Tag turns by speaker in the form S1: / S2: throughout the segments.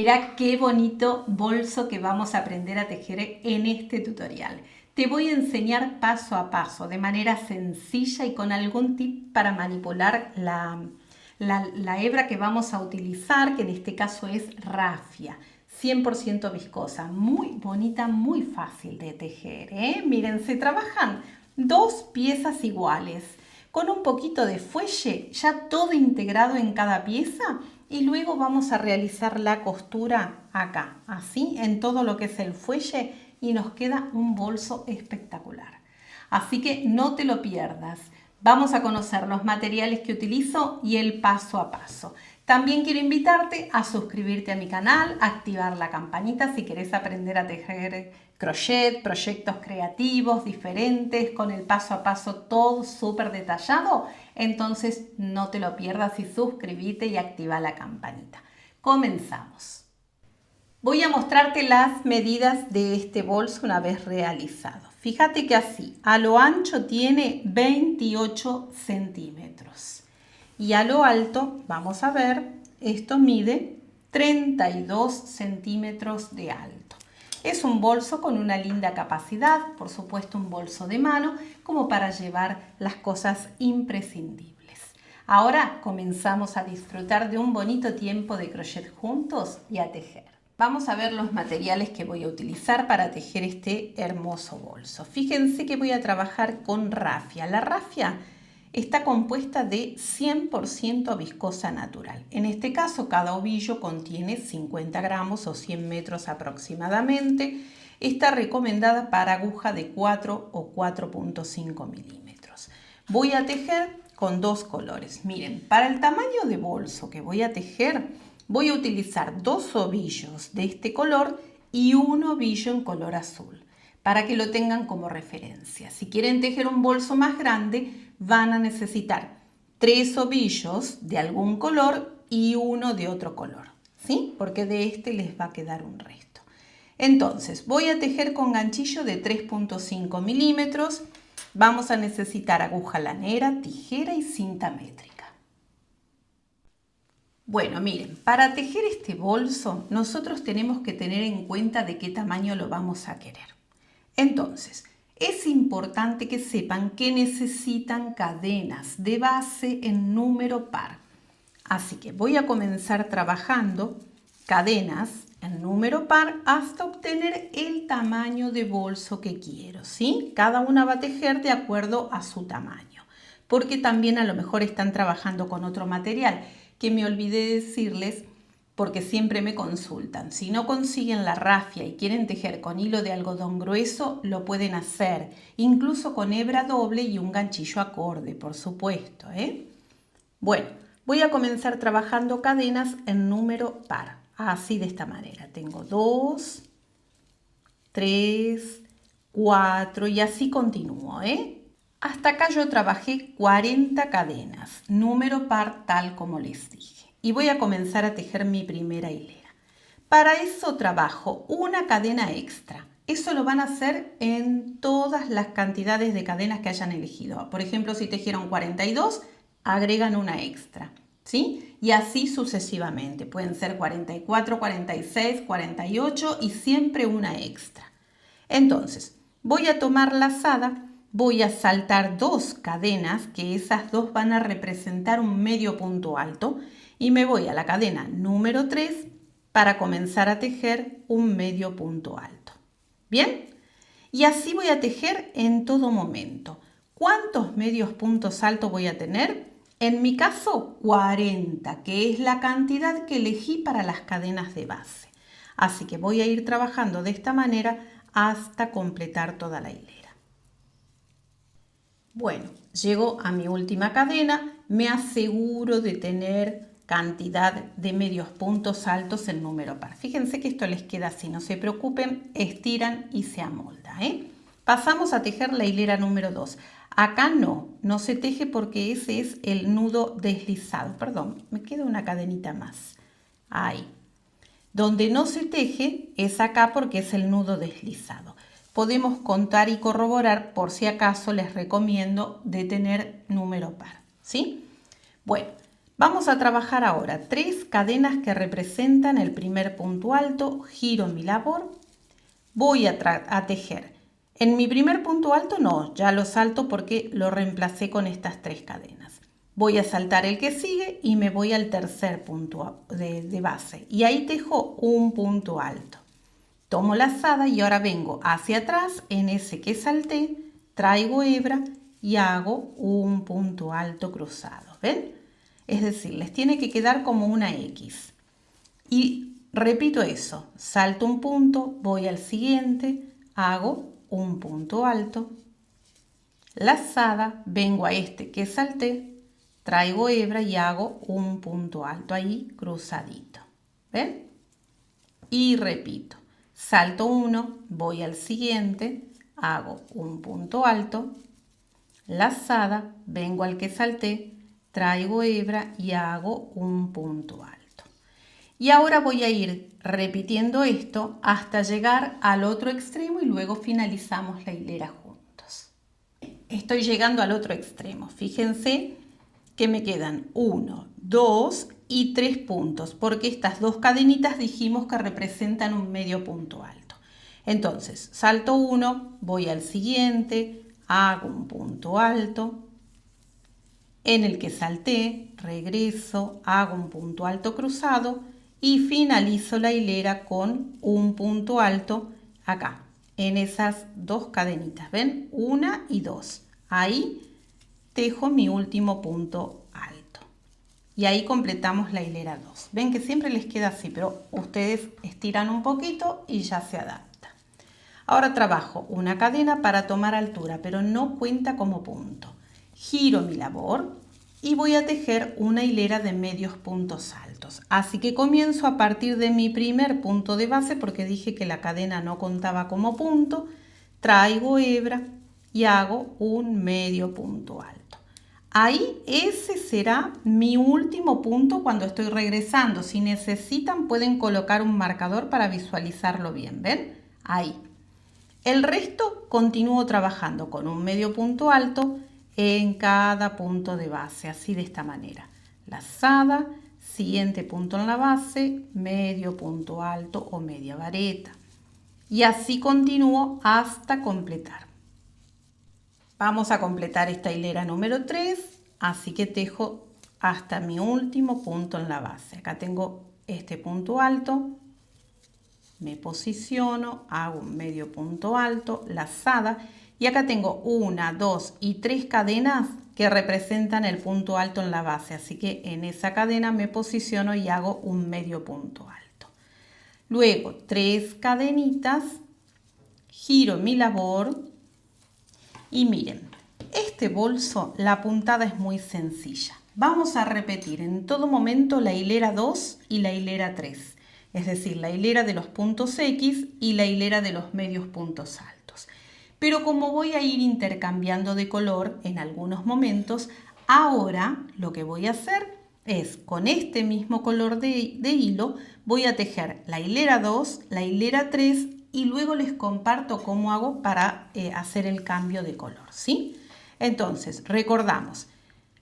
S1: Mira qué bonito bolso que vamos a aprender a tejer en este tutorial. Te voy a enseñar paso a paso, de manera sencilla y con algún tip para manipular la hebra que vamos a utilizar, que en este caso es rafia, 100% viscosa, muy bonita, muy fácil de tejer, ¿eh? Miren, se trabajan dos piezas iguales, con un poquito de fuelle, ya todo integrado en cada pieza, y luego vamos a realizar la costura acá, así, en todo lo que es el fuelle, y nos queda un bolso espectacular. Así que no te lo pierdas. Vamos a conocer los materiales que utilizo y el paso a paso. También quiero invitarte a suscribirte a mi canal, activar la campanita si querés aprender a tejer crochet, proyectos creativos diferentes, con el paso a paso todo súper detallado. Entonces no te lo pierdas y suscríbete y activa la campanita. Comenzamos. Voy a mostrarte las medidas de este bolso una vez realizado. Fíjate que así, a lo ancho tiene 28 centímetros y a lo alto, vamos a ver, esto mide 32 centímetros de alto. Es un bolso con una linda capacidad, por supuesto un bolso de mano, como para llevar las cosas imprescindibles. Ahora comenzamos a disfrutar de un bonito tiempo de crochet juntos y a tejer. Vamos a ver los materiales que voy a utilizar para tejer este hermoso bolso. Fíjense que voy a trabajar con rafia. La rafia está compuesta de 100% viscosa natural. En este caso, cada ovillo contiene 50 gramos o 100 metros aproximadamente. Está recomendada para aguja de 4 o 4.5 milímetros. Voy a tejer con dos colores. Miren, para el tamaño de bolso que voy a tejer, voy a utilizar dos ovillos de este color y un ovillo en color azul, para que lo tengan como referencia. Si quieren tejer un bolso más grande, van a necesitar 3 ovillos de algún color y uno de otro color, ¿sí? Porque de este les va a quedar un resto. Entonces, voy a tejer con ganchillo de 3.5 milímetros. Vamos a necesitar aguja lanera, tijera y cinta métrica. Bueno, miren, para tejer este bolso nosotros tenemos que tener en cuenta de qué tamaño lo vamos a querer. Entonces, es importante que sepan que necesitan cadenas de base en número par. Así que voy a comenzar trabajando cadenas en número par hasta obtener el tamaño de bolso que quiero, ¿sí? Cada una va a tejer de acuerdo a su tamaño, porque también a lo mejor están trabajando con otro material, que me olvidé decirles porque siempre me consultan. Si no consiguen la rafia y quieren tejer con hilo de algodón grueso, lo pueden hacer, incluso con hebra doble y un ganchillo acorde, por supuesto, ¿eh? Bueno, voy a comenzar trabajando cadenas en número par, así de esta manera. Tengo 2, 3, 4 y así continúo, ¿eh? Hasta acá yo trabajé 40 cadenas, número par tal como les dije. Y voy a comenzar a tejer mi primera hilera. Para eso trabajo una cadena extra. Eso lo van a hacer en todas las cantidades de cadenas que hayan elegido. Por ejemplo, si tejieron 42, agregan una extra, ¿sí? Y así sucesivamente. Pueden ser 44, 46, 48 y siempre una extra. Entonces, voy a tomar lazada. Voy a saltar dos cadenas, que esas dos van a representar un medio punto alto, y me voy a la cadena número 3 para comenzar a tejer un medio punto alto. ¿Bien? Y así voy a tejer en todo momento. ¿Cuántos medios puntos altos voy a tener? En mi caso, 40, que es la cantidad que elegí para las cadenas de base. Así que voy a ir trabajando de esta manera hasta completar toda la hilera. Bueno, llego a mi última cadena, me aseguro de tener cantidad de medios puntos altos en número par. Fíjense que esto les queda así, no se preocupen, estiran y se amolda, ¿eh? Pasamos a tejer la hilera número 2. Acá no se teje porque ese es el nudo deslizado. Perdón, me queda una cadenita más. Ahí. Donde no se teje es acá porque es el nudo deslizado. Podemos contar y corroborar, por si acaso les recomiendo de tener número par, ¿sí? Bueno, Vamos a trabajar ahora 3 cadenas que representan el primer punto alto, giro mi labor, voy a tejer. En mi primer punto alto no, ya lo salto porque lo reemplacé con estas 3 cadenas. Voy a saltar el que sigue y me voy al tercer punto de base y ahí tejo un punto alto. Tomo lazada y ahora vengo hacia atrás en ese que salté, traigo hebra y hago un punto alto cruzado, ¿ven? Es decir, les tiene que quedar como una X. Y repito eso, salto un punto, voy al siguiente, hago un punto alto, lazada, vengo a este que salté, traigo hebra y hago un punto alto ahí cruzadito, ¿ven? Y repito, salto uno, voy al siguiente, hago un punto alto, lazada, vengo al que salté, traigo hebra y hago un punto alto. Y ahora voy a ir repitiendo esto hasta llegar al otro extremo y luego finalizamos la hilera juntos. Estoy llegando al otro extremo. Fíjense que me quedan 1, 2 y 3 puntos, porque estas 2 cadenitas dijimos que representan un medio punto alto. Entonces, salto 1, voy al siguiente, hago un punto alto, en el que salté, regreso, hago un punto alto cruzado y finalizo la hilera con un punto alto acá, en esas 2 cadenitas, ¿ven? 1 y 2. Ahí tejo mi último punto alto. Y ahí completamos la hilera 2. Ven que siempre les queda así, pero ustedes estiran un poquito y ya se adapta. Ahora trabajo una cadena para tomar altura, pero no cuenta como punto. Giro mi labor y voy a tejer una hilera de medios puntos altos. Así que comienzo a partir de mi primer punto de base, porque dije que la cadena no contaba como punto. Traigo hebra y hago un medio punto alto. Ahí ese será mi último punto cuando estoy regresando. Si necesitan pueden colocar un marcador para visualizarlo bien, ¿ven? Ahí. El resto continúo trabajando con un medio punto alto en cada punto de base, así de esta manera. Lazada, siguiente punto en la base, medio punto alto o media vareta. Y así continúo hasta completar. Vamos a completar esta hilera número 3, así que tejo hasta mi último punto en la base. Acá tengo este punto alto, me posiciono, hago un medio punto alto, lazada, y acá tengo 1, 2 y 3 cadenas que representan el punto alto en la base, así que en esa cadena me posiciono y hago un medio punto alto. Luego 3 cadenitas, giro mi labor y miren, este bolso la puntada es muy sencilla. Vamos a repetir en todo momento la hilera 2 y la hilera 3. Es decir, la hilera de los puntos X y la hilera de los medios puntos altos. Pero como voy a ir intercambiando de color en algunos momentos, ahora lo que voy a hacer es, con este mismo color de hilo, voy a tejer la hilera 2, la hilera 3 y luego les comparto cómo hago para hacer el cambio de color, ¿sí? Entonces, recordamos.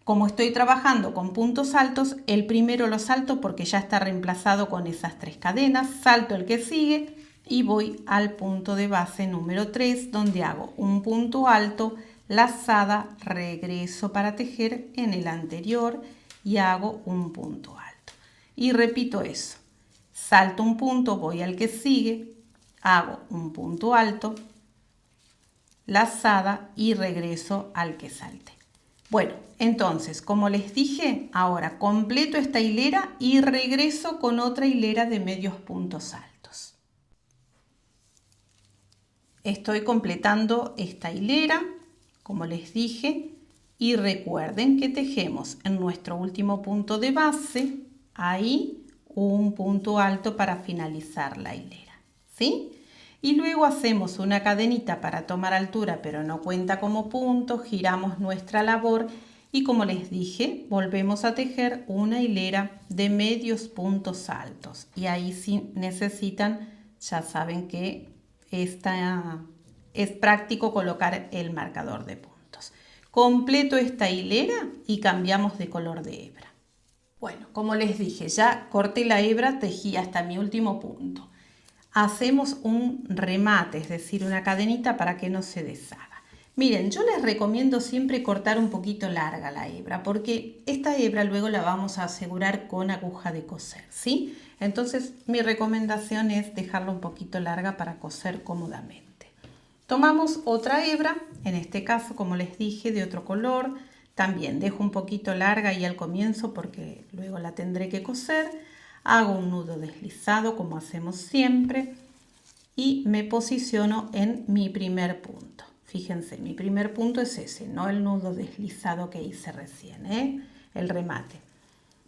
S1: Como estoy trabajando con puntos altos, el primero lo salto porque ya está reemplazado con esas 3 cadenas, salto el que sigue y voy al punto de base número 3 donde hago un punto alto, lazada, regreso para tejer en el anterior y hago un punto alto. Y repito eso, salto un punto, voy al que sigue, hago un punto alto, lazada y regreso al que salte. Bueno, entonces, como les dije, ahora completo esta hilera y regreso con otra hilera de medios puntos altos. Estoy completando esta hilera, como les dije, y recuerden que tejemos en nuestro último punto de base, ahí un punto alto para finalizar la hilera, ¿sí? Y luego hacemos una cadenita para tomar altura, pero no cuenta como punto, giramos nuestra labor y como les dije, volvemos a tejer una hilera de medios puntos altos. Y ahí si necesitan, ya saben que es práctico colocar el marcador de puntos. Completo esta hilera y cambiamos de color de hebra. Bueno, como les dije, ya corté la hebra, tejí hasta mi último punto. Hacemos un remate, es decir, una cadenita para que no se deshaga. Miren, yo les recomiendo siempre cortar un poquito larga la hebra, porque esta hebra luego la vamos a asegurar con aguja de coser, ¿sí? Entonces, mi recomendación es dejarla un poquito larga para coser cómodamente. Tomamos otra hebra, en este caso, como les dije, de otro color. También dejo un poquito larga ahí al comienzo porque luego la tendré que coser. Hago un nudo deslizado como hacemos siempre y me posiciono en mi primer punto. Fíjense, mi primer punto es ese, no el nudo deslizado que hice recién, el remate.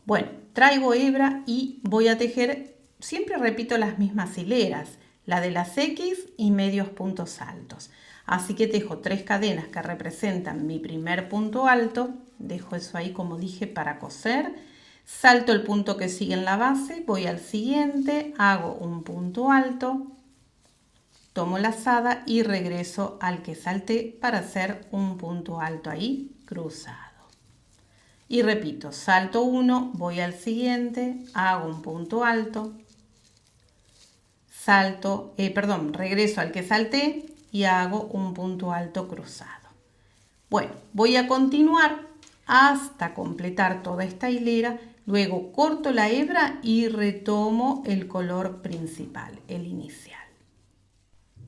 S1: Bueno, traigo hebra y voy a tejer, siempre repito las mismas hileras, la de las X y medios puntos altos. Así que tejo 3 cadenas que representan mi primer punto alto, dejo eso ahí como dije para coser, salto el punto que sigue en la base, voy al siguiente, hago un punto alto, tomo lazada y regreso al que salté para hacer un punto alto ahí cruzado. Y repito, salto uno, voy al siguiente, hago un punto alto, regreso al que salté y hago un punto alto cruzado. Bueno, voy a continuar hasta completar toda esta hilera, luego corto la hebra y retomo el color principal, el inicial.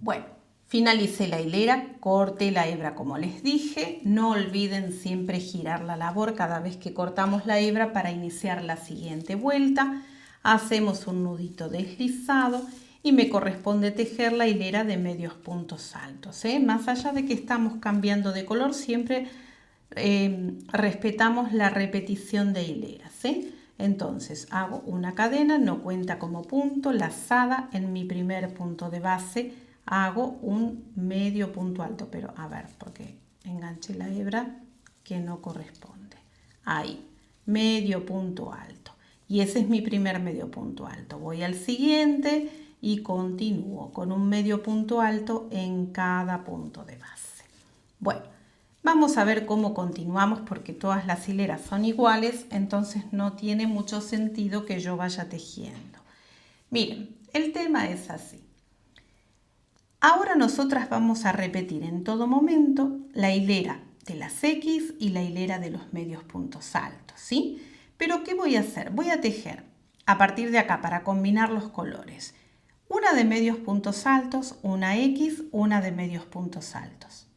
S1: Bueno, finalicé la hilera, corté la hebra como les dije, no olviden siempre girar la labor cada vez que cortamos la hebra para iniciar la siguiente vuelta. Hacemos un nudito deslizado y me corresponde tejer la hilera de medios puntos altos. Más allá de que estamos cambiando de color, siempre respetamos la repetición de hileras. Entonces hago una cadena, no cuenta como punto, lazada en mi primer punto de base, hago un medio punto alto, pero a ver, porque enganché la hebra que no corresponde. Ahí, medio punto alto. Y ese es mi primer medio punto alto. Voy al siguiente y continúo con un medio punto alto en cada punto de base. Bueno, vamos a ver cómo continuamos porque todas las hileras son iguales, entonces no tiene mucho sentido que yo vaya tejiendo. Miren, el tema es así. Ahora nosotras vamos a repetir en todo momento la hilera de las X y la hilera de los medios puntos altos, ¿sí? Pero ¿qué voy a hacer? Voy a tejer a partir de acá para combinar los colores. Una de medios puntos altos, una X, una de medios puntos altos.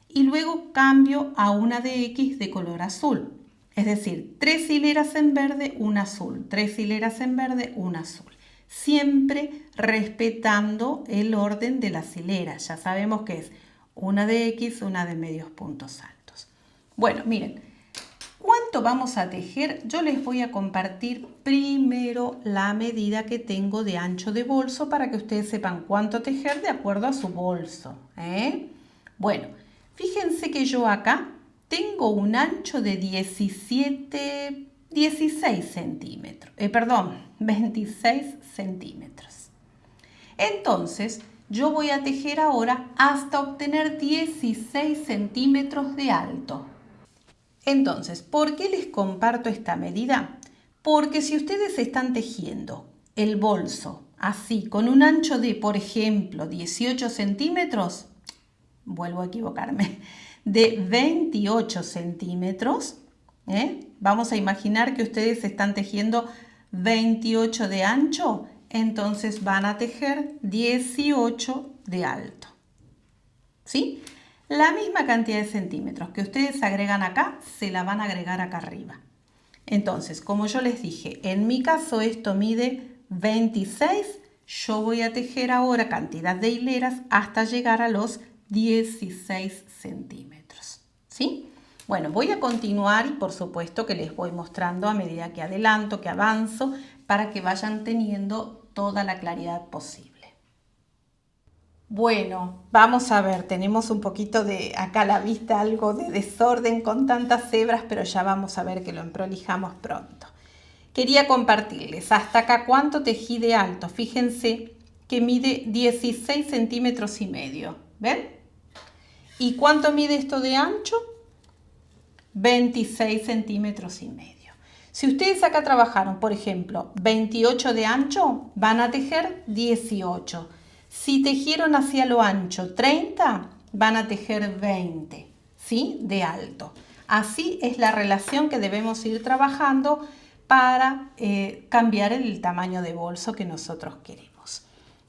S1: Y luego cambio a una de X de color azul. Es decir, 3 hileras en verde, una azul. 3 hileras en verde, una azul. Siempre respetando el orden de las hileras. Ya sabemos que es una de X, una de medios puntos altos. Bueno, miren, ¿cuánto vamos a tejer? Yo les voy a compartir primero la medida que tengo de ancho de bolso para que ustedes sepan cuánto tejer de acuerdo a su bolso. Bueno, fíjense que yo acá tengo un ancho de 26 centímetros. 26 centímetros. Entonces, yo voy a tejer ahora hasta obtener 16 centímetros de alto. Entonces, ¿por qué les comparto esta medida? Porque si ustedes están tejiendo el bolso así, con un ancho de, por ejemplo, 18 centímetros, vuelvo a equivocarme, de 28 centímetros, vamos a imaginar que ustedes están tejiendo 28 de ancho, entonces van a tejer 18 de alto, ¿sí? La misma cantidad de centímetros que ustedes agregan acá, se la van a agregar acá arriba. Entonces, como yo les dije, en mi caso esto mide 26, yo voy a tejer ahora cantidad de hileras hasta llegar a los 16 centímetros, ¿sí? Bueno, voy a continuar y por supuesto que les voy mostrando a medida que adelanto, que avanzo, para que vayan teniendo toda la claridad posible. Bueno, vamos a ver, tenemos un poquito de acá a la vista algo de desorden con tantas hebras, pero ya vamos a ver que lo emprolijamos pronto. Quería compartirles hasta acá cuánto tejí de alto. Fíjense que mide 16 centímetros y medio, ¿ven? ¿Y cuánto mide esto de ancho? 26 centímetros y medio. Si ustedes acá trabajaron, por ejemplo, 28 de ancho, van a tejer 18. Si tejieron hacia lo ancho 30, van a tejer 20, ¿sí? De alto. Así es la relación que debemos ir trabajando para cambiar el tamaño de bolso que nosotros queremos.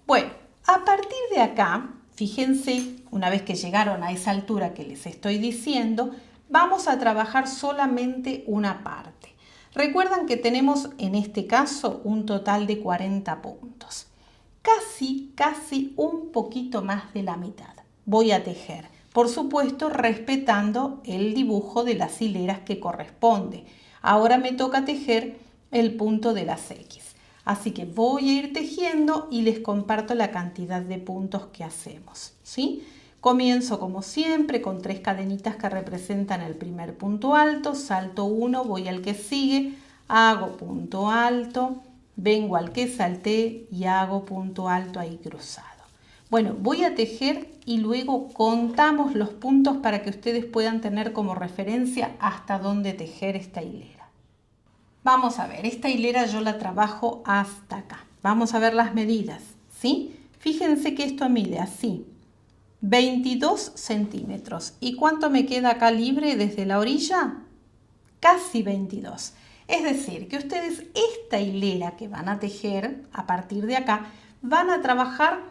S1: Bueno, a partir de acá, fíjense, una vez que llegaron a esa altura que les estoy diciendo, vamos a trabajar solamente una parte. Recuerdan que tenemos en este caso un total de 40 puntos. Casi un poquito más de la mitad. Voy a tejer, por supuesto, respetando el dibujo de las hileras que corresponde. Ahora me toca tejer el punto de las X. Así que voy a ir tejiendo y les comparto la cantidad de puntos que hacemos, ¿sí? Comienzo como siempre con 3 cadenitas que representan el primer punto alto, salto 1, voy al que sigue, hago punto alto, vengo al que salté y hago punto alto ahí cruzado. Bueno, voy a tejer y luego contamos los puntos para que ustedes puedan tener como referencia hasta dónde tejer esta hilera. Vamos a ver, esta hilera yo la trabajo hasta acá. Vamos a ver las medidas, ¿sí? Fíjense que esto mide así, 22 centímetros. ¿Y cuánto me queda acá libre desde la orilla? Casi 22. Es decir, que ustedes esta hilera que van a tejer a partir de acá, van a trabajar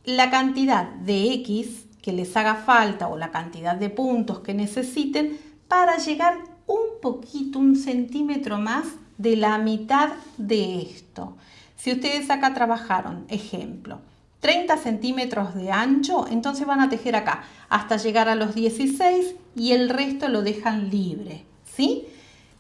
S1: la cantidad de X que les haga falta o la cantidad de puntos que necesiten para llegar un poquito, un centímetro más de la mitad de esto. Si ustedes acá trabajaron, ejemplo, 30 centímetros de ancho, entonces van a tejer acá hasta llegar a los 16 y el resto lo dejan libre, ¿sí?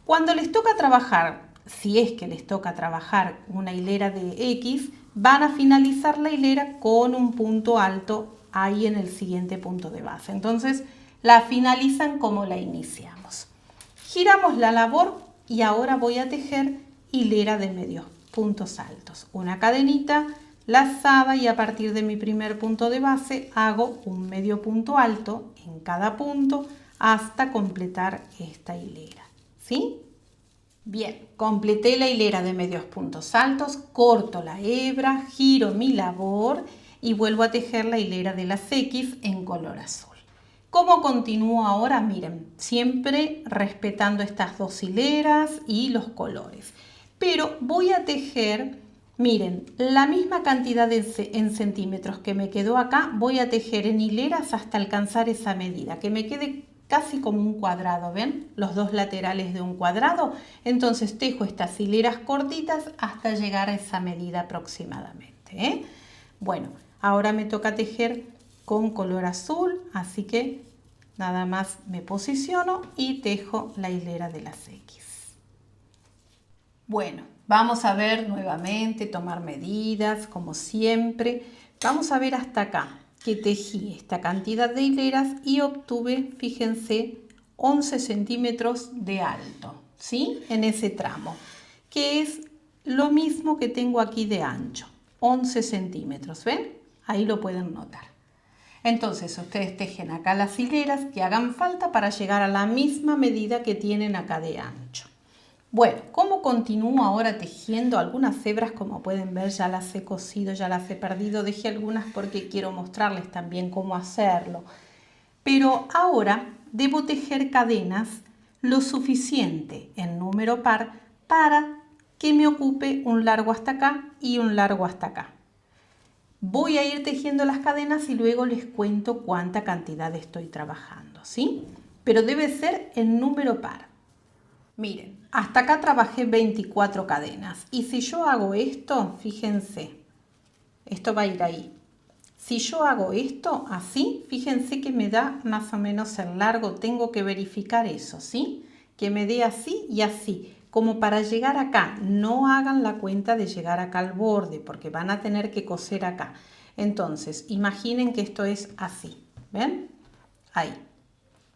S1: Cuando les toca trabajar, si es que les toca trabajar una hilera de X, van a finalizar la hilera con un punto alto ahí en el siguiente punto de base. Entonces la finalizan como la iniciamos. Giramos la labor y ahora voy a tejer hilera de medios puntos altos. Una cadenita lazada y a partir de mi primer punto de base hago un medio punto alto en cada punto hasta completar esta hilera, ¿sí? Bien, completé la hilera de medios puntos altos, corto la hebra, giro mi labor y vuelvo a tejer la hilera de las X en color azul. ¿Cómo continúo ahora? Miren, siempre respetando estas dos hileras y los colores. Pero voy a tejer, miren, la misma cantidad en centímetros que me quedó acá, voy a tejer en hileras hasta alcanzar esa medida, que me quede casi como un cuadrado, ¿ven? Los dos laterales de un cuadrado. Entonces tejo estas hileras cortitas hasta llegar a esa medida aproximadamente, ¿eh? Bueno, ahora me toca tejer con color azul, así que nada más me posiciono y tejo la hilera de las X. Bueno, vamos a ver nuevamente, tomar medidas como siempre. Vamos a ver hasta acá que tejí esta cantidad de hileras y obtuve, fíjense, 11 centímetros de alto, ¿sí? En ese tramo, que es lo mismo que tengo aquí de ancho, 11 centímetros, ¿ven? Ahí lo pueden notar. Entonces ustedes tejen acá las hileras que hagan falta para llegar a la misma medida que tienen acá de ancho. Bueno, ¿cómo continúo ahora tejiendo? Algunas hebras, como pueden ver, ya las he cosido, ya las he perdido. Dejé algunas porque quiero mostrarles también cómo hacerlo. Pero ahora debo tejer cadenas lo suficiente en número par para que me ocupe un largo hasta acá y un largo hasta acá. Voy a ir tejiendo las cadenas y luego les cuento cuánta cantidad estoy trabajando, ¿sí? Pero debe ser en número par. Miren, hasta acá trabajé 24 cadenas. Y si yo hago esto, fíjense, esto va a ir ahí. Si yo hago esto así, fíjense que me da más o menos el largo. Tengo que verificar eso, ¿sí? Que me dé así y así. Como para llegar acá, no hagan la cuenta de llegar acá al borde porque van a tener que coser acá. Entonces, imaginen que esto es así, ¿ven? Ahí.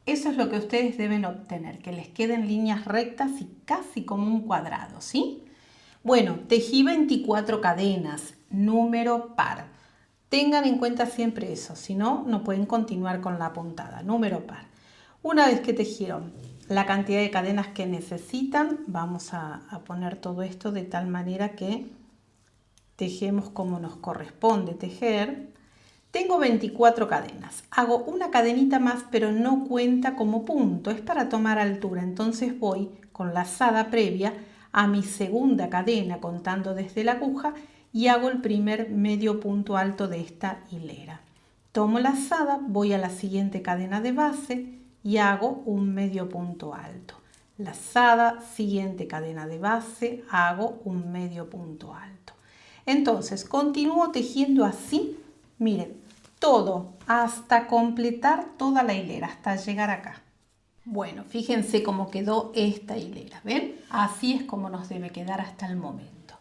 S1: Eso es lo que ustedes deben obtener, que les queden líneas rectas y casi como un cuadrado, ¿sí? Bueno, tejí 24 cadenas, número par. Tengan en cuenta siempre eso, si no, no pueden continuar con la puntada, número par. Una vez que tejieron la cantidad de cadenas que necesitan. Vamos a poner todo esto de tal manera que tejemos como nos corresponde tejer. Tengo 24 cadenas. Hago una cadenita más, pero no cuenta como punto, es para tomar altura. Entonces voy con lazada previa a mi segunda cadena contando desde la aguja y hago el primer medio punto alto de esta hilera. Tomo lazada, voy a la siguiente cadena de base y hago un medio punto alto. Lazada, siguiente cadena de base, hago un medio punto alto. Entonces continúo tejiendo así, miren, todo hasta completar toda la hilera, hasta llegar acá. Bueno, fíjense cómo quedó esta hilera, ¿ven? Así es como nos debe quedar hasta el momento.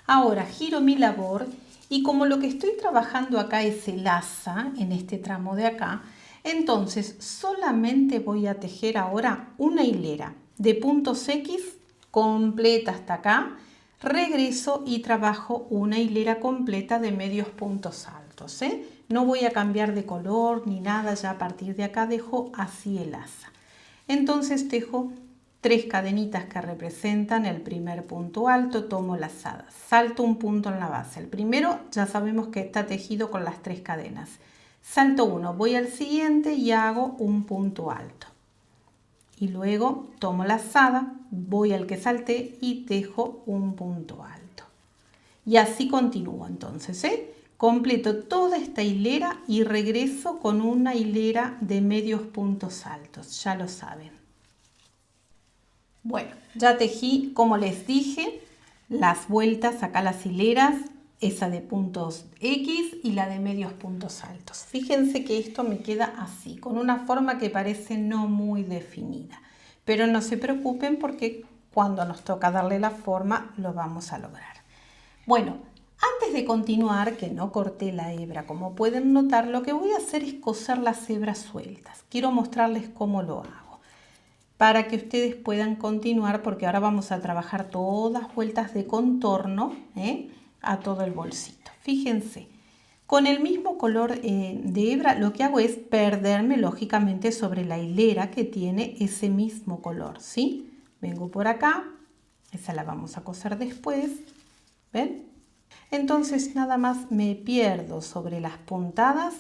S1: Ahora giro mi labor y como lo que estoy trabajando acá es el asa, en este tramo de acá, entonces solamente voy a tejer ahora una hilera de puntos X completa hasta acá. Regreso y trabajo una hilera completa de medios puntos altos, ¿eh? No voy a cambiar de color ni nada, ya a partir de acá dejo así el asa. Entonces tejo 3 cadenitas que representan el primer punto alto, tomo lazada, salto un punto en la base. El primero ya sabemos que está tejido con las 3 cadenas. Salto uno, voy al siguiente y hago un punto alto. Y luego tomo lazada, voy al que salté y tejo un punto alto. Y así continúo entonces, completo toda esta hilera y regreso con una hilera de medios puntos altos, ya lo saben. Bueno, ya tejí, como les dije, las vueltas acá las hileras, esa de puntos X y la de medios puntos altos. Fíjense que esto me queda así, con una forma que parece no muy definida. Pero no se preocupen porque cuando nos toca darle la forma lo vamos a lograr. Bueno, antes de continuar, que no corté la hebra, como pueden notar, lo que voy a hacer es coser las hebras sueltas. Quiero mostrarles cómo lo hago, para que ustedes puedan continuar, porque ahora vamos a trabajar todas vueltas de contorno, a todo el bolsito. Fíjense, con el mismo color de hebra lo que hago es perderme lógicamente sobre la hilera que tiene ese mismo color, ¿sí? Vengo por acá, esa la vamos a coser después, ¿ven? Entonces nada más me pierdo sobre las puntadas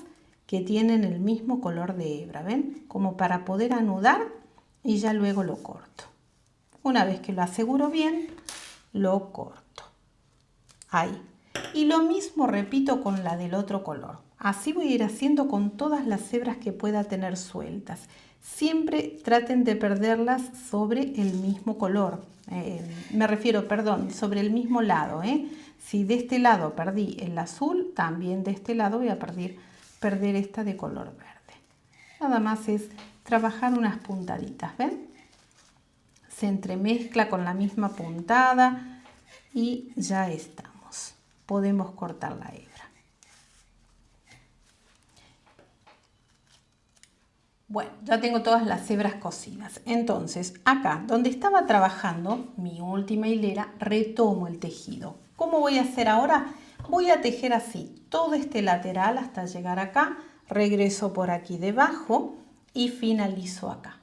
S1: que tienen el mismo color de hebra, ¿ven? Como para poder anudar y ya luego lo corto. Una vez que lo aseguro bien, lo corto. Ahí. Y lo mismo repito con la del otro color. Así voy a ir haciendo con todas las hebras que pueda tener sueltas. Siempre traten de perderlas sobre el mismo color. Me refiero, perdón, sobre el mismo lado. Si de este lado perdí el azul, también de este lado voy a perder esta de color verde. Nada más es trabajar unas puntaditas, ¿ven? Se entremezcla con la misma puntada y ya está. Podemos cortar la hebra. Bueno, ya tengo todas las hebras cosidas. Entonces, acá donde estaba trabajando mi última hilera, retomo el tejido. ¿Cómo voy a hacer ahora? Voy a tejer así todo este lateral hasta llegar acá. Regreso por aquí debajo y finalizo acá.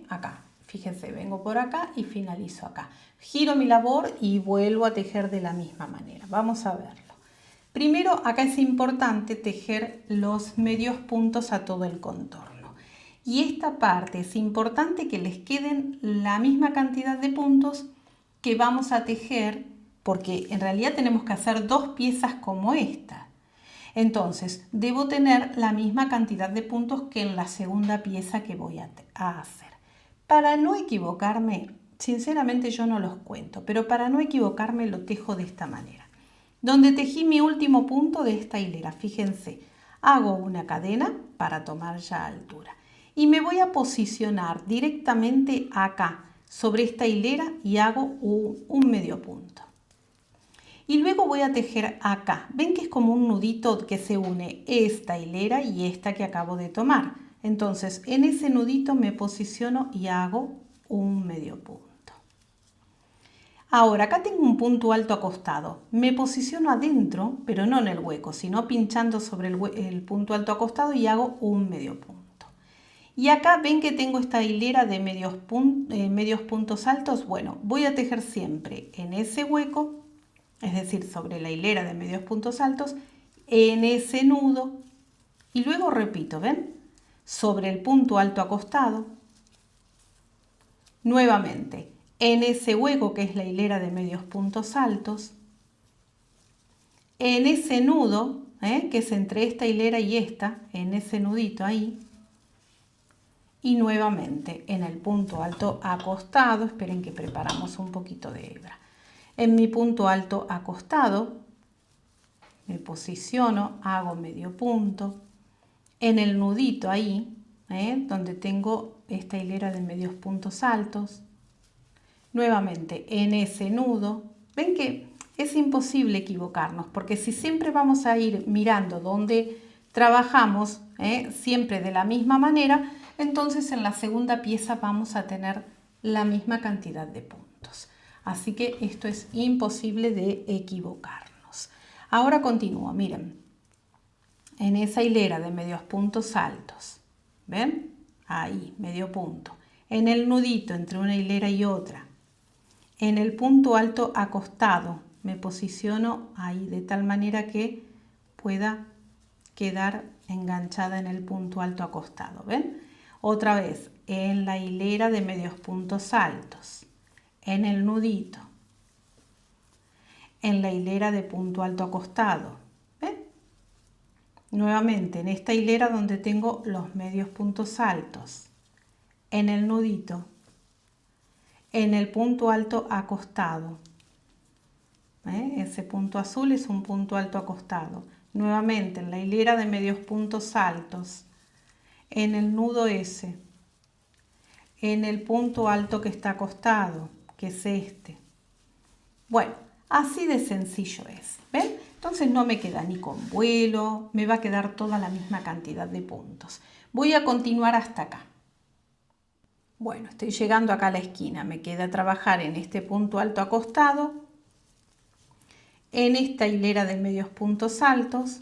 S1: Acá. Fíjense, vengo por acá y finalizo acá. Giro mi labor y vuelvo a tejer de la misma manera. Vamos a verlo. Primero, acá es importante tejer los medios puntos a todo el contorno. Y esta parte es importante que les queden la misma cantidad de puntos que vamos a tejer, porque en realidad tenemos que hacer 2 piezas como esta. Entonces, debo tener la misma cantidad de puntos que en la segunda pieza que voy a hacer. Para no equivocarme, sinceramente yo no los cuento, pero para no equivocarme lo tejo de esta manera. Donde tejí mi último punto de esta hilera, fíjense, hago una cadena para tomar ya altura. Y me voy a posicionar directamente acá, sobre esta hilera y hago un medio punto. Y luego voy a tejer acá. Ven que es como un nudito que se une esta hilera y esta que acabo de tomar. Entonces, en ese nudito me posiciono y hago un medio punto. Ahora, acá tengo un punto alto acostado. Me posiciono adentro, pero no en el hueco, sino pinchando sobre el punto alto acostado y hago un medio punto. Y acá ven que tengo esta hilera de medios puntos altos. Bueno, voy a tejer siempre en ese hueco, es decir, sobre la hilera de medios puntos altos, en ese nudo, y luego repito, ¿ven? Sobre el punto alto acostado, nuevamente en ese hueco que es la hilera de medios puntos altos, en ese nudo, que es entre esta hilera y esta, en ese nudito ahí, y nuevamente en el punto alto acostado. Esperen que preparamos un poquito de hebra. En mi punto alto acostado me posiciono, hago medio punto, en el nudito ahí, donde tengo esta hilera de medios puntos altos, nuevamente en ese nudo. Ven que es imposible equivocarnos, porque si siempre vamos a ir mirando dónde trabajamos, siempre de la misma manera, entonces en la segunda pieza vamos a tener la misma cantidad de puntos. Así que esto es imposible de equivocarnos. Ahora continúo, miren, en esa hilera de medios puntos altos, ¿ven? Ahí, medio punto. En el nudito entre una hilera y otra, en el punto alto acostado, me posiciono ahí de tal manera que pueda quedar enganchada en el punto alto acostado, ¿ven? Otra vez, en la hilera de medios puntos altos, en el nudito, en la hilera de punto alto acostado, ¿ven? Nuevamente, en esta hilera donde tengo los medios puntos altos, en el nudito, en el punto alto acostado. Ese punto azul es un punto alto acostado. Nuevamente en la hilera de medios puntos altos, en el nudo S, en el punto alto que está acostado, que es este. Bueno, así de sencillo es, ¿ven? Entonces no me queda ni con vuelo, me va a quedar toda la misma cantidad de puntos. Voy a continuar hasta acá. Bueno, estoy llegando acá a la esquina, me queda trabajar en este punto alto acostado, en esta hilera de medios puntos altos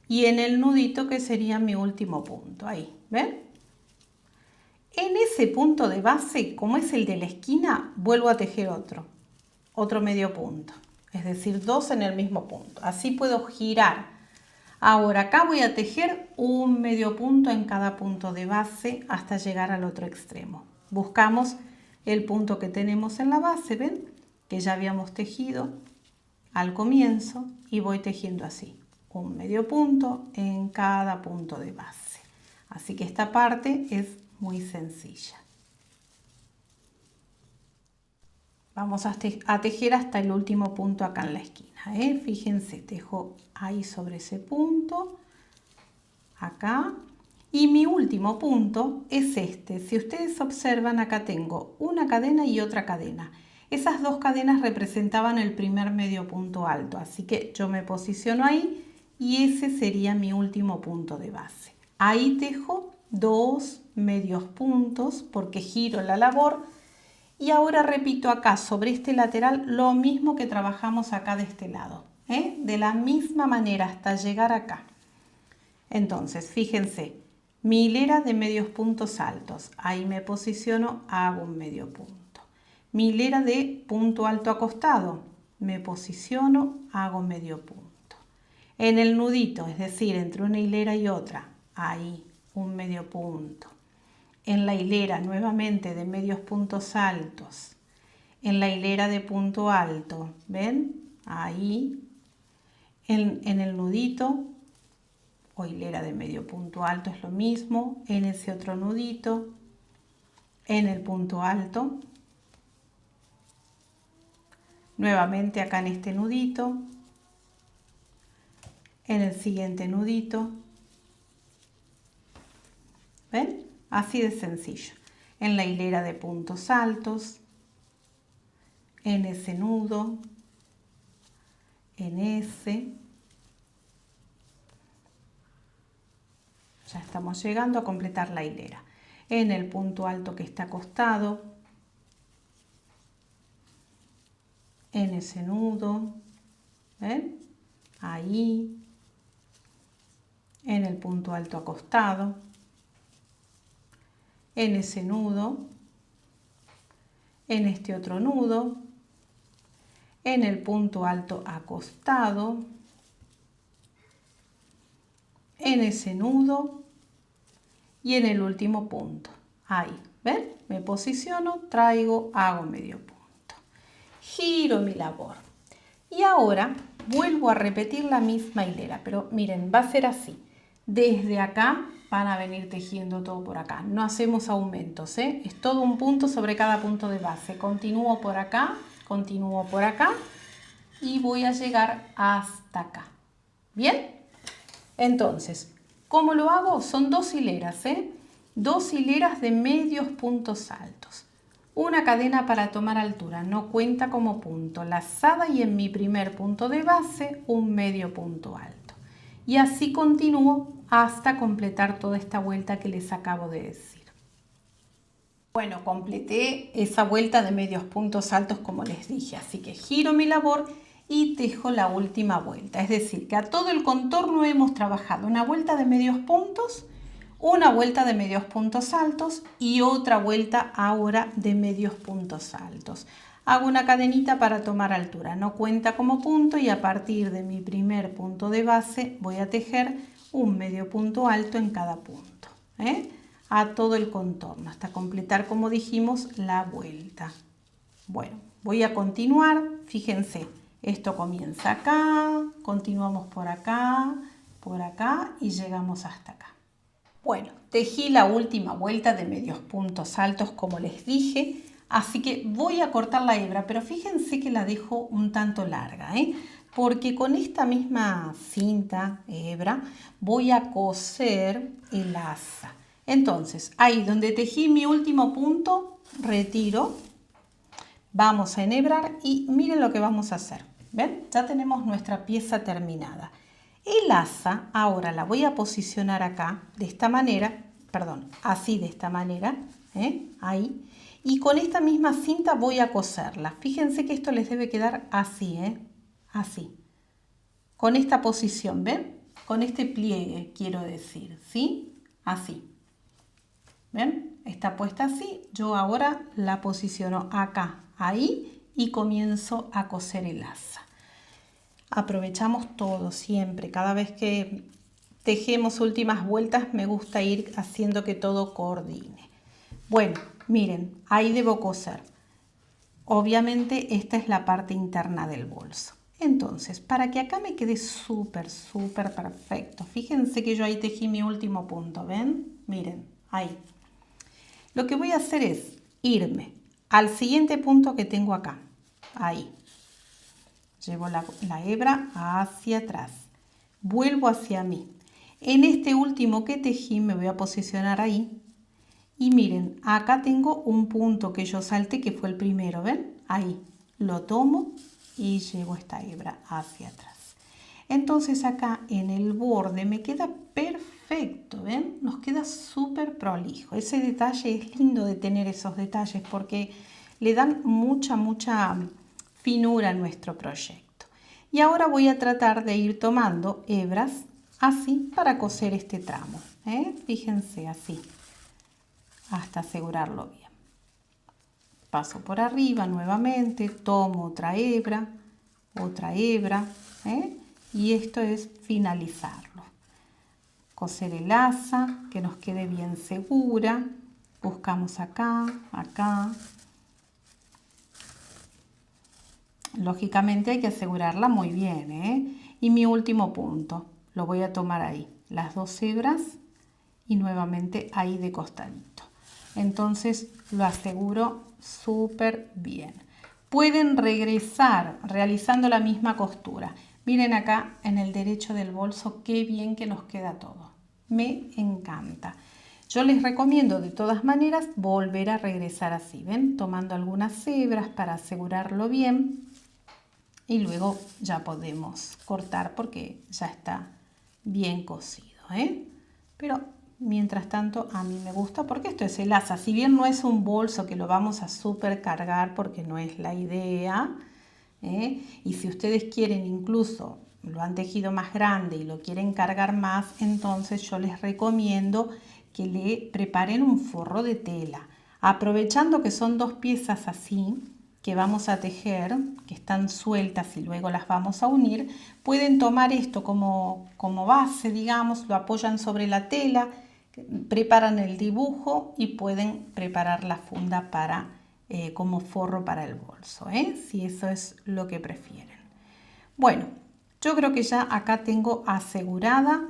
S1: y en el nudito que sería mi último punto, ahí, ¿ven? En ese punto de base, como es el de la esquina, vuelvo a tejer otro medio punto, es decir, dos en el mismo punto. Así puedo girar. Ahora acá voy a tejer un medio punto en cada punto de base hasta llegar al otro extremo. Buscamos el punto que tenemos en la base, ¿ven? Que ya habíamos tejido al comienzo, y voy tejiendo así, un medio punto en cada punto de base. Así que esta parte es muy sencilla. Vamos a tejer hasta el último punto acá en la esquina, Fíjense, tejo ahí sobre ese punto, acá, y mi último punto es este. Si ustedes observan, acá tengo una cadena y otra cadena. Esas dos cadenas representaban el primer medio punto alto, así que yo me posiciono ahí y ese sería mi último punto de base. Ahí tejo dos medios puntos porque giro la labor, y ahora repito acá sobre este lateral lo mismo que trabajamos acá de este lado, de la misma manera hasta llegar acá. Entonces, fíjense, mi hilera de medios puntos altos, ahí me posiciono, hago un medio punto. Mi hilera de punto alto acostado, me posiciono, hago medio punto. En el nudito, es decir, entre una hilera y otra, ahí un medio punto. En la hilera nuevamente de medios puntos altos, en la hilera de punto alto, ¿ven? Ahí, en el nudito o hilera de medio punto alto es lo mismo, en ese otro nudito, en el punto alto, nuevamente acá en este nudito, en el siguiente nudito, ¿ven? Así de sencillo. En la hilera de puntos altos, en ese nudo, en ese. Ya estamos llegando a completar la hilera. En el punto alto que está acostado, en ese nudo, ¿ven? Ahí, en el punto alto acostado, en ese nudo, en este otro nudo, en el punto alto acostado, en ese nudo y en el último punto. Ahí, ¿ven? Me posiciono, traigo, hago medio punto. Giro mi labor. Y ahora vuelvo a repetir la misma hilera, pero miren, va a ser así. Desde acá van a venir tejiendo todo por acá. No hacemos aumentos, ¿eh? Es todo un punto sobre cada punto de base. Continúo por acá y voy a llegar hasta acá. ¿Bien? Entonces, ¿cómo lo hago? Son 2 hileras, ¿eh? 2 hileras de medios puntos altos. Una cadena para tomar altura, no cuenta como punto. Lazada y en mi primer punto de base, un medio punto alto. Y así continúo hasta completar toda esta vuelta que les acabo de decir. Bueno, completé esa vuelta de medios puntos altos como les dije, así que giro mi labor y tejo la última vuelta. Es decir, que a todo el contorno hemos trabajado una vuelta de medios puntos, una vuelta de medios puntos altos y otra vuelta ahora de medios puntos altos. Hago una cadenita para tomar altura, no cuenta como punto y a partir de mi primer punto de base voy a tejer un medio punto alto en cada punto, a todo el contorno hasta completar, como dijimos, la vuelta. Bueno, voy a continuar, fíjense, esto comienza acá, continuamos por acá y llegamos hasta acá. Bueno, tejí la última vuelta de medios puntos altos como les dije, así que voy a cortar la hebra, pero fíjense que la dejo un tanto larga, porque con esta misma cinta hebra voy a coser el asa. Entonces, ahí donde tejí mi último punto, retiro, vamos a enhebrar y miren lo que vamos a hacer. ¿Ven? Ya tenemos nuestra pieza terminada. El asa ahora la voy a posicionar acá, de esta manera, perdón, así de esta manera, ahí. Y con esta misma cinta voy a coserla. Fíjense que esto les debe quedar así, así. Con esta posición, ¿ven? Con este pliegue, quiero decir, ¿sí? Así. ¿Ven? Está puesta así. Yo ahora la posiciono acá, ahí, y comienzo a coser el asa. Aprovechamos todo siempre, cada vez que tejemos últimas vueltas me gusta ir haciendo que todo coordine. Bueno, miren, ahí debo coser. Obviamente esta es la parte interna del bolso. Entonces, para que acá me quede súper perfecto, fíjense que yo ahí tejí mi último punto, ¿ven? Miren, ahí. Lo que voy a hacer es irme al siguiente punto que tengo acá, ahí. Llevo la hebra hacia atrás, vuelvo hacia mí. En este último que tejí me voy a posicionar ahí y miren, acá tengo un punto que yo salté que fue el primero, ¿ven? Ahí, lo tomo y llevo esta hebra hacia atrás. Entonces acá en el borde me queda perfecto, ¿ven? Nos queda súper prolijo. Ese detalle es lindo de tener esos detalles porque le dan mucha finura a nuestro proyecto. Y ahora voy a tratar de ir tomando hebras así para coser este tramo, fíjense así, hasta asegurarlo bien. Paso por arriba nuevamente, tomo otra hebra, y esto es finalizarlo. Coser el asa, que nos quede bien segura, buscamos acá, lógicamente hay que asegurarla muy bien, Y mi último punto, lo voy a tomar ahí, las 2 hebras y nuevamente ahí de costadito. Entonces lo aseguro súper bien. Pueden regresar realizando la misma costura. Miren acá en el derecho del bolso qué bien que nos queda todo. Me encanta. Yo les recomiendo de todas maneras volver a regresar así, ¿ven? Tomando algunas hebras para asegurarlo bien. Y luego ya podemos cortar porque ya está bien cosido, Pero mientras tanto a mí me gusta porque esto es el asa. Si bien no es un bolso que lo vamos a supercargar porque no es la idea, y si ustedes quieren incluso lo han tejido más grande y lo quieren cargar más, entonces yo les recomiendo que le preparen un forro de tela. Aprovechando que son dos piezas así, que vamos a tejer, que están sueltas y luego las vamos a unir, pueden tomar esto como base, digamos, lo apoyan sobre la tela, preparan el dibujo y pueden preparar la funda para, como forro para el bolso, si eso es lo que prefieren. Bueno, yo creo que ya acá tengo asegurada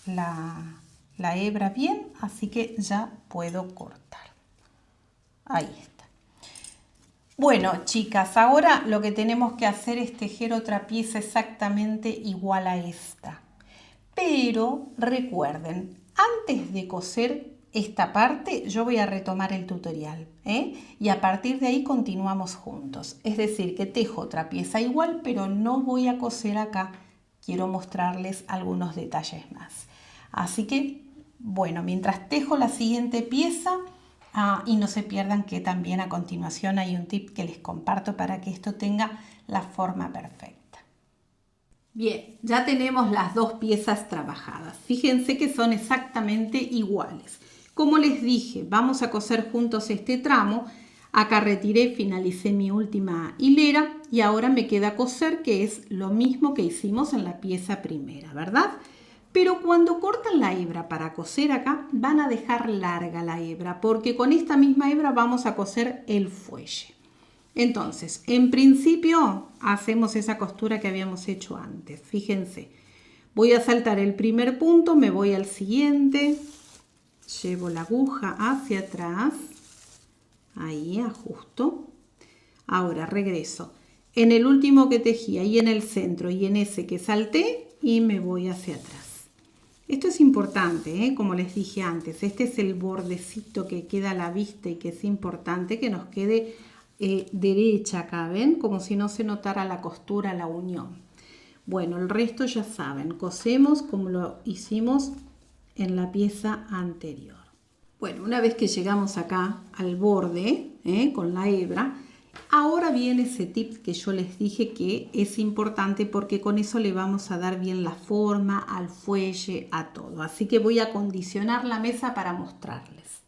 S1: la hebra bien, así que ya puedo cortar. Ahí está. Bueno, chicas, ahora lo que tenemos que hacer es tejer otra pieza exactamente igual a esta. Pero recuerden, antes de coser esta parte, yo voy a retomar el tutorial, y a partir de ahí continuamos juntos. Es decir, que tejo otra pieza igual, pero no voy a coser acá. Quiero mostrarles algunos detalles más. Así que, bueno, mientras tejo la siguiente pieza, y no se pierdan que también a continuación hay un tip que les comparto para que esto tenga la forma perfecta. Bien, ya tenemos las dos piezas trabajadas. Fíjense que son exactamente iguales. Como les dije, vamos a coser juntos este tramo. Acá retiré, finalicé mi última hilera y ahora me queda coser, que es lo mismo que hicimos en la pieza primera, ¿verdad? Pero cuando cortan la hebra para coser acá, van a dejar larga la hebra, porque con esta misma hebra vamos a coser el fuelle. Entonces, en principio, hacemos esa costura que habíamos hecho antes. Fíjense, voy a saltar el primer punto, me voy al siguiente, llevo la aguja hacia atrás, ahí ajusto. Ahora regreso en el último que tejí, ahí en el centro y en ese que salté y me voy hacia atrás. Esto es importante, como les dije antes, este es el bordecito que queda a la vista y que es importante que nos quede derecha acá, ¿ven? Como si no se notara la costura, la unión. Bueno, el resto ya saben, cosemos como lo hicimos en la pieza anterior. Bueno, una vez que llegamos acá al borde, con la hebra, ahora viene ese tip que yo les dije que es importante porque con eso le vamos a dar bien la forma al fuelle, a todo. Así que voy a acondicionar la mesa para mostrarles.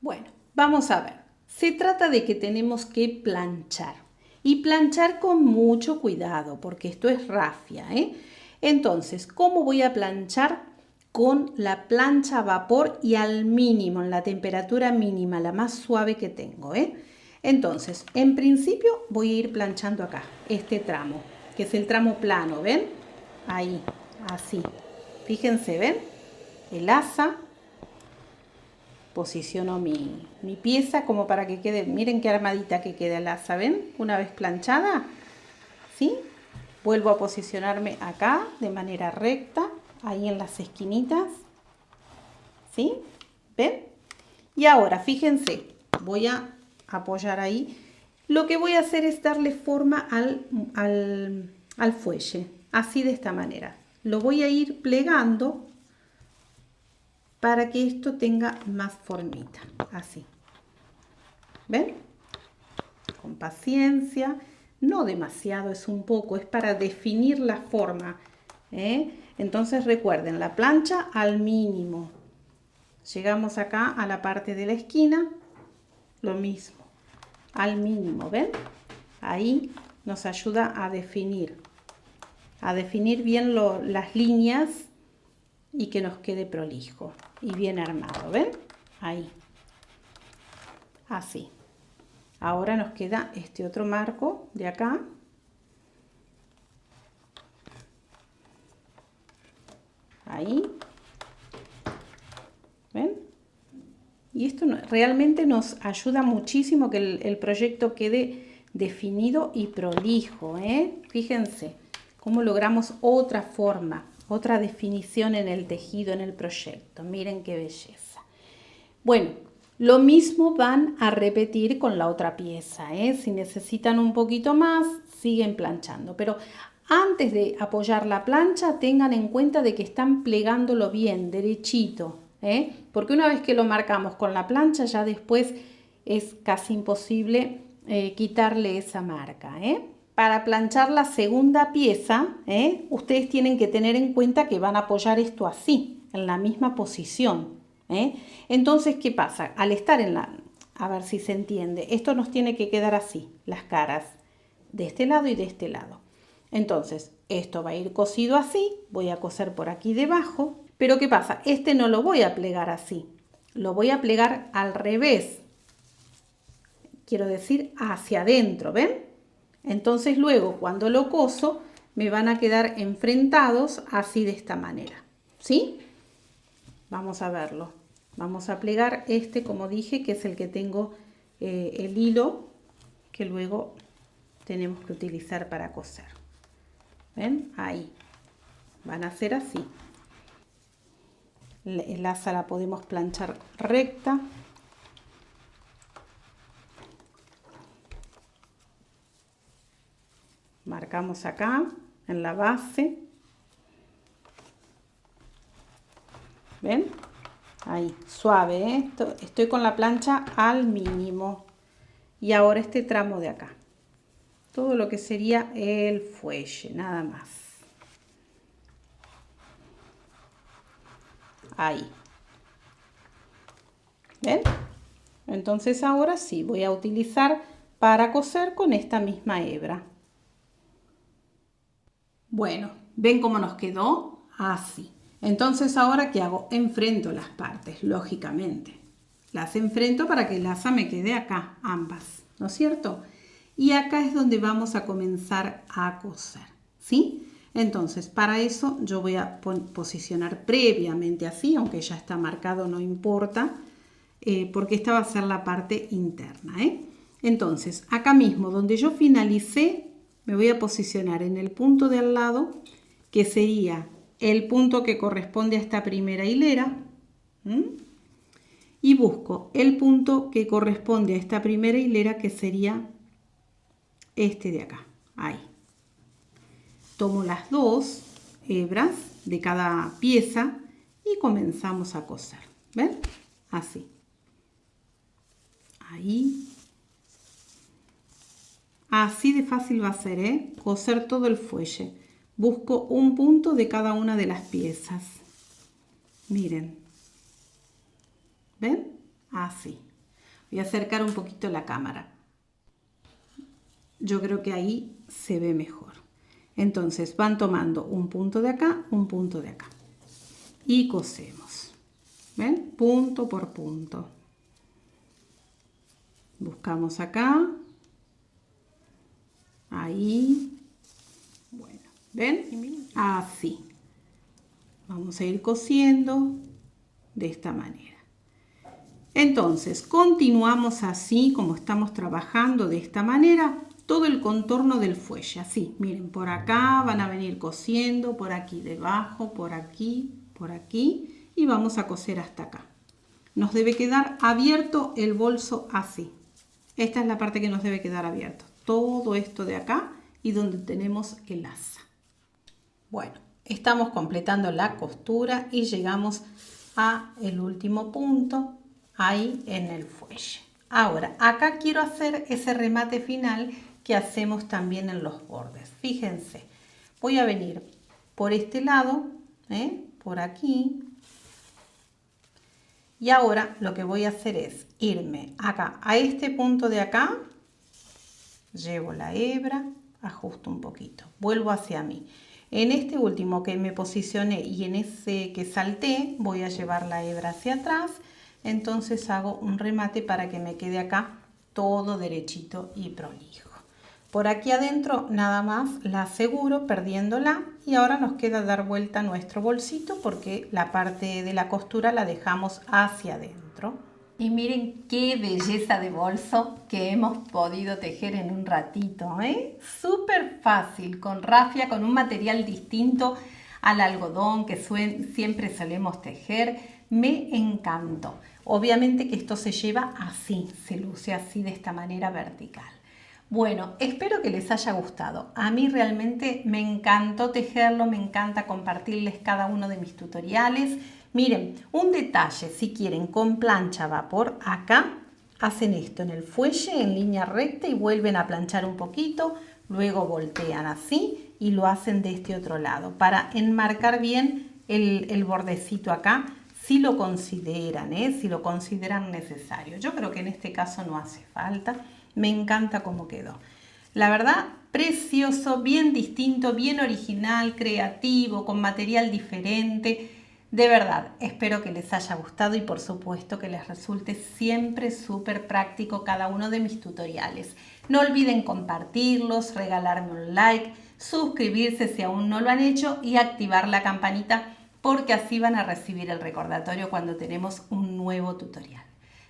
S1: Bueno, vamos a ver. Se trata de que tenemos que planchar y planchar con mucho cuidado porque esto es rafia, Entonces, ¿cómo voy a planchar? Con la plancha a vapor y al mínimo, en la temperatura mínima, la más suave que tengo, Entonces, en principio voy a ir planchando acá, este tramo, que es el tramo plano, ¿ven? Ahí, así. Fíjense, ¿ven? El asa. Posiciono mi pieza como para que quede, miren qué armadita que queda el asa, ¿ven? Una vez planchada, ¿sí? Vuelvo a posicionarme acá de manera recta, ahí en las esquinitas, ¿sí? ¿Ven? Y ahora, fíjense, voy a apoyar ahí. Lo que voy a hacer es darle forma al fuelle, así de esta manera. Lo voy a ir plegando para que esto tenga más formita, así. ¿Ven? Con paciencia, no demasiado, es un poco, es para definir la forma, Entonces recuerden, la plancha al mínimo. Llegamos acá a la parte de la esquina, lo mismo, al mínimo, ¿ven? Ahí nos ayuda a definir bien las líneas y que nos quede prolijo y bien armado, ¿ven? Ahí, así. Ahora nos queda este otro marco de acá. Ahí. ¿Ven? Y esto realmente nos ayuda muchísimo que el proyecto quede definido y prolijo, Fíjense cómo logramos otra forma, otra definición en el tejido, en el proyecto. Miren qué belleza. Bueno, lo mismo van a repetir con la otra pieza, Si necesitan un poquito más, siguen planchando. Pero antes de apoyar la plancha, tengan en cuenta de que están plegándolo bien, derechito, Porque una vez que lo marcamos con la plancha, ya después es casi imposible quitarle esa marca, Para planchar la segunda pieza, ustedes tienen que tener en cuenta que van a apoyar esto así, en la misma posición, ¿eh? Entonces, ¿qué pasa? Al estar en la... A ver si se entiende. Esto nos tiene que quedar así, las caras, de este lado y de este lado. Entonces, esto va a ir cosido así. Voy a coser por aquí debajo. Pero ¿qué pasa? Este no lo voy a plegar así. Lo voy a plegar al revés. Quiero decir, hacia adentro, ¿ven? Entonces luego, cuando lo coso, me van a quedar enfrentados así de esta manera. ¿Sí? Vamos a verlo. Vamos a plegar este, como dije, que es el que tengo el hilo que luego tenemos que utilizar para coser. ¿Ven? Ahí. Van a ser así. El asa la podemos planchar recta. Marcamos acá, en la base. ¿Ven? Ahí, suave, ¿eh? Estoy con la plancha al mínimo. Y ahora este tramo de acá. Todo lo que sería el fuelle, nada más. Ahí. ¿Ven? Entonces ahora sí, voy a utilizar para coser con esta misma hebra. Bueno, ¿ven cómo nos quedó? Así. Entonces ahora ¿qué hago? Enfrento las partes, lógicamente. Las enfrento para que el asa me quede acá, ambas, ¿no es cierto? Y acá es donde vamos a comenzar a coser, ¿sí? Entonces, para eso yo voy a posicionar previamente así, aunque ya está marcado, no importa, porque esta va a ser la parte interna, ¿eh? Entonces, acá mismo, donde yo finalicé, me voy a posicionar en el punto de al lado, que sería el punto que corresponde a esta primera hilera. Y busco el punto que corresponde a esta primera hilera, que sería este de acá. Ahí. Tomo las dos hebras de cada pieza y comenzamos a coser. ¿Ven? Así. Ahí. Así de fácil va a ser, ¿eh? Coser todo el fuelle. Busco un punto de cada una de las piezas. Miren. ¿Ven? Así. Voy a acercar un poquito la cámara. Yo creo que ahí se ve mejor. Entonces van tomando un punto de acá, un punto de acá. Y cosemos. ¿Ven? Punto por punto. Buscamos acá. Ahí. Bueno, ¿ven? Así. Vamos a ir cosiendo de esta manera. Entonces, continuamos así, como estamos trabajando de esta manera, todo el contorno del fuelle. Así, miren, por acá van a venir cosiendo, por aquí debajo, por aquí, y vamos a coser hasta acá. Nos debe quedar abierto el bolso así. Esta es la parte que nos debe quedar abierto. Todo esto de acá y donde tenemos el asa. Bueno, estamos completando la costura y llegamos a el último punto, ahí en el fuelle. Ahora, acá quiero hacer ese remate final que hacemos también en los bordes. Fíjense, voy a venir por este lado, por aquí. Y ahora lo que voy a hacer es irme acá, a este punto de acá, llevo la hebra, ajusto un poquito, vuelvo hacia mí. En este último que me posicioné y en ese que salté, voy a llevar la hebra hacia atrás, entonces hago un remate para que me quede acá todo derechito y prolijo. Por aquí adentro nada más la aseguro perdiéndola y ahora nos queda dar vuelta nuestro bolsito porque la parte de la costura la dejamos hacia adentro. Y miren qué belleza de bolso que hemos podido tejer en un ratito, ¿eh? Súper fácil, con rafia, con un material distinto al algodón que siempre solemos tejer. Me encantó. Obviamente que esto se lleva así, se luce así de esta manera vertical. Bueno, espero que les haya gustado. A mí realmente me encantó tejerlo, me encanta compartirles cada uno de mis tutoriales. Miren, un detalle, si quieren, con plancha a vapor, acá hacen esto en el fuelle en línea recta y vuelven a planchar un poquito, luego voltean así y lo hacen de este otro lado para enmarcar bien el bordecito acá si lo consideran, si lo consideran necesario. Yo creo que en este caso no hace falta. Me encanta cómo quedó. La verdad, precioso, bien distinto, bien original, creativo, con material diferente. De verdad, espero que les haya gustado y por supuesto que les resulte siempre súper práctico cada uno de mis tutoriales. No olviden compartirlos, regalarme un like, suscribirse si aún no lo han hecho y activar la campanita porque así van a recibir el recordatorio cuando tenemos un nuevo tutorial.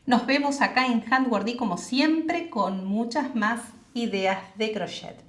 S1: Nos vemos acá en Handwordy como siempre con muchas más ideas de crochet.